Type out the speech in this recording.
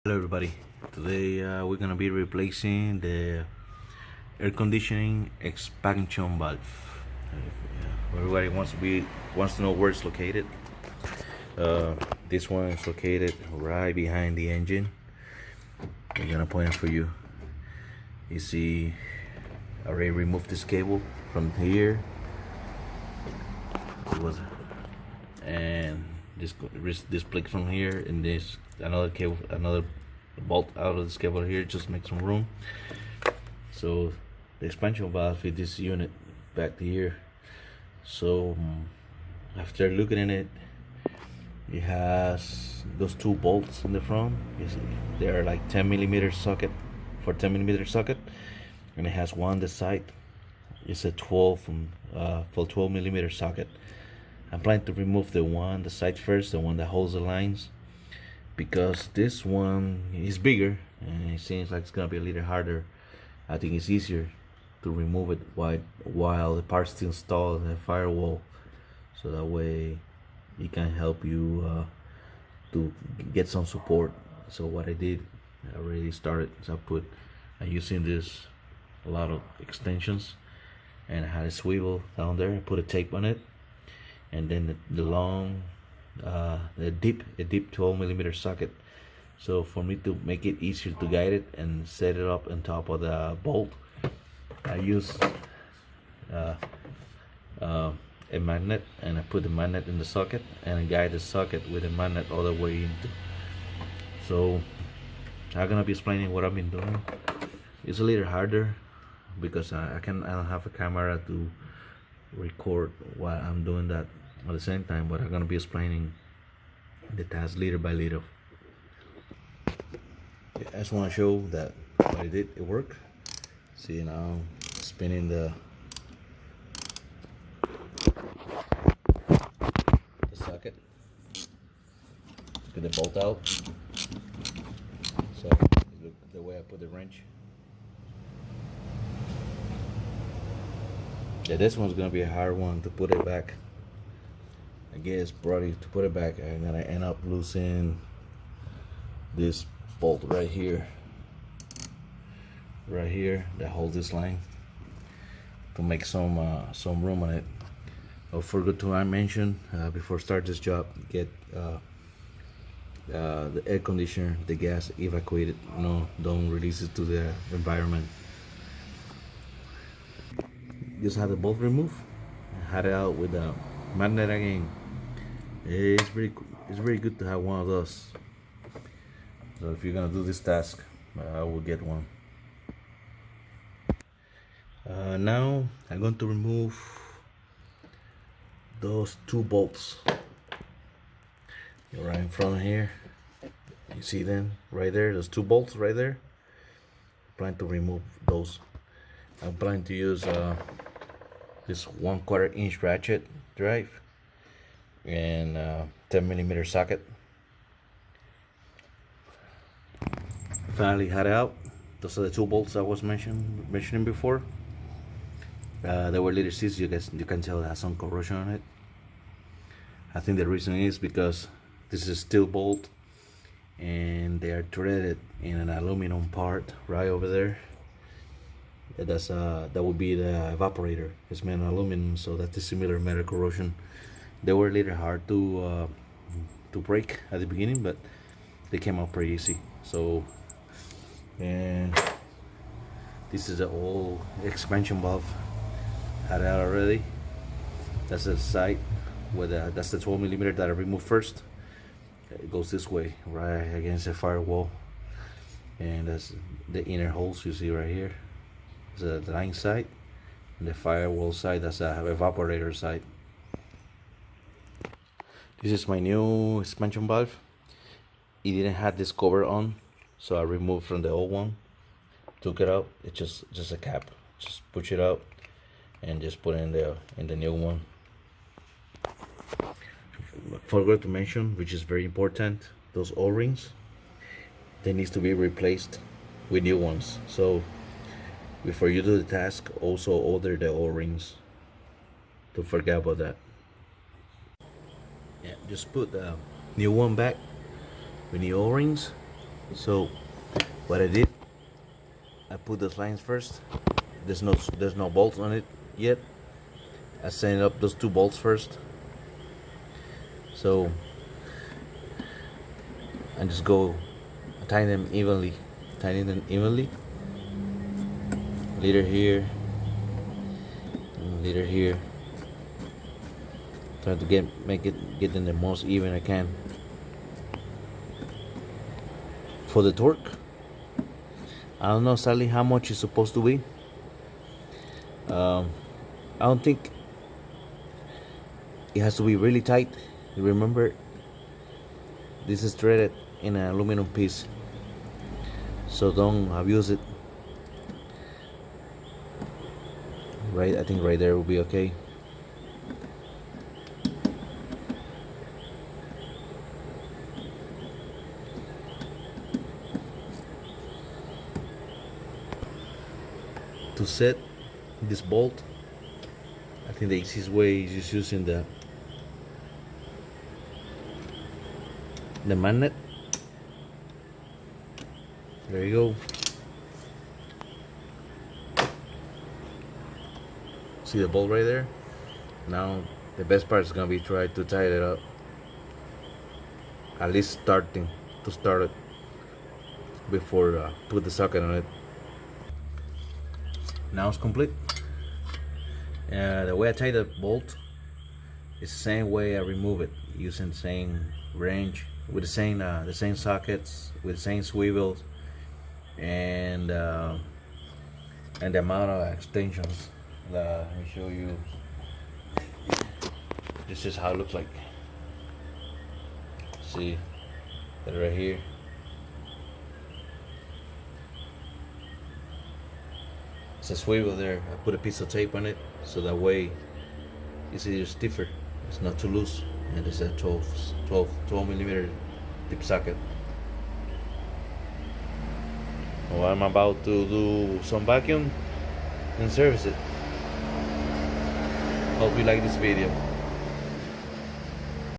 Hello everybody. Today we're gonna be replacing the air conditioning expansion valve. Everybody wants to know where it's located. This one is located right behind the engine. I'm gonna point it for you. You see, I already removed this cable from here. And this plate from here, and this another cable, another bolt out of this cable here, just make some room. So the expansion valve is this unit back here. So after looking at it, it has those two bolts in the front. They are like 10mm socket for 10mm socket, and it has one on the side. It's a 12mm socket. I'm planning to remove the one on the side first, the one that holds the lines, because this one is bigger and it seems like it's gonna be a little harder. I think it's easier to remove it while the part's still installed in the firewall, so that way it can help you to get some support. So what I did, I already started. So I'm using this a lot of extensions, and I had a swivel down there. I put a tape on it, and then the long a deep 12mm socket. So for me to make it easier to guide it and set it up on top of the bolt, I use a magnet, and I put the magnet in the socket and I guide the socket with the magnet all the way into. So I'm gonna be explaining what I've been doing. It's a little harder because I don't have a camera to record while I'm doing that at the same time, but I'm gonna be explaining the task little by little. I just want to show that what I did, it worked. See, now spinning the socket, get the bolt out. So look the way I put the wrench. Yeah, this one's gonna be a hard one to put it back. I guess probably to put it back, I'm gonna end up losing this bolt right here that holds this line, to make some room on it. I forgot to mention before start this job, get the air conditioner, the gas evacuated. No, don't release it to the environment. Just had the bolt removed, had it out with the magnet again. It's very good to have one of those. So if you're gonna do this task, I will get one. Now I'm going to remove those two bolts right in front here. You see them right there, those two bolts right there. I'm planning to remove those. I'm planning to use this 1/4 inch ratchet drive and 10mm socket. Finally had it out. Those are the two bolts I was mentioning before. They were little seats. You can tell it has some corrosion on it. I think the reason is because this is a steel bolt and they are threaded in an aluminum part right over there. That would be the evaporator. It's made of aluminum, so that's a similar metal corrosion. They were a little hard to break at the beginning, but they came out pretty easy. So, and this is the old expansion valve. Had it out already. That's the side where that's the 12mm that I removed first. It goes this way, right against the firewall, and that's the inner holes you see right here. The line side, and the firewall side, that's a evaporator side. This is my new expansion valve. It didn't have this cover on, so I removed from the old one, took it out. It's just a cap. Just push it out and just put it in the new one. Forgot to mention, which is very important, those O-rings, they need to be replaced with new ones. So before you do the task, also order the O-rings. Don't forget about that. Yeah, just put the new one back with the O-rings, So what I did, I put those lines first. There's no bolts on it yet. I set up those two bolts first. So I just go tighten them evenly. Leader here, and leader here. Try to get them the most even I can. For the torque, I don't know exactly how much it's supposed to be. I don't think it has to be really tight. Remember, this is threaded in an aluminum piece, so don't abuse it. Right, I think right there will be okay. To set this bolt, I think the easiest way is just using the magnet. There you go. See the bolt right there? Now the best part is gonna be try to tie it up. At least start it before put the socket on it. Now it's complete. The way I tie the bolt is the same way I remove it, using the same wrench with the same sockets, with the same swivels, and the amount of extensions. Let me show you. This is how it looks like. See that right here. It's a swivel there. I put a piece of tape on it so that way it's either stiffer, it's not too loose, and it's a 12 millimeter tip socket. Well, I'm about to do some vacuum and service it. Hope you like this video.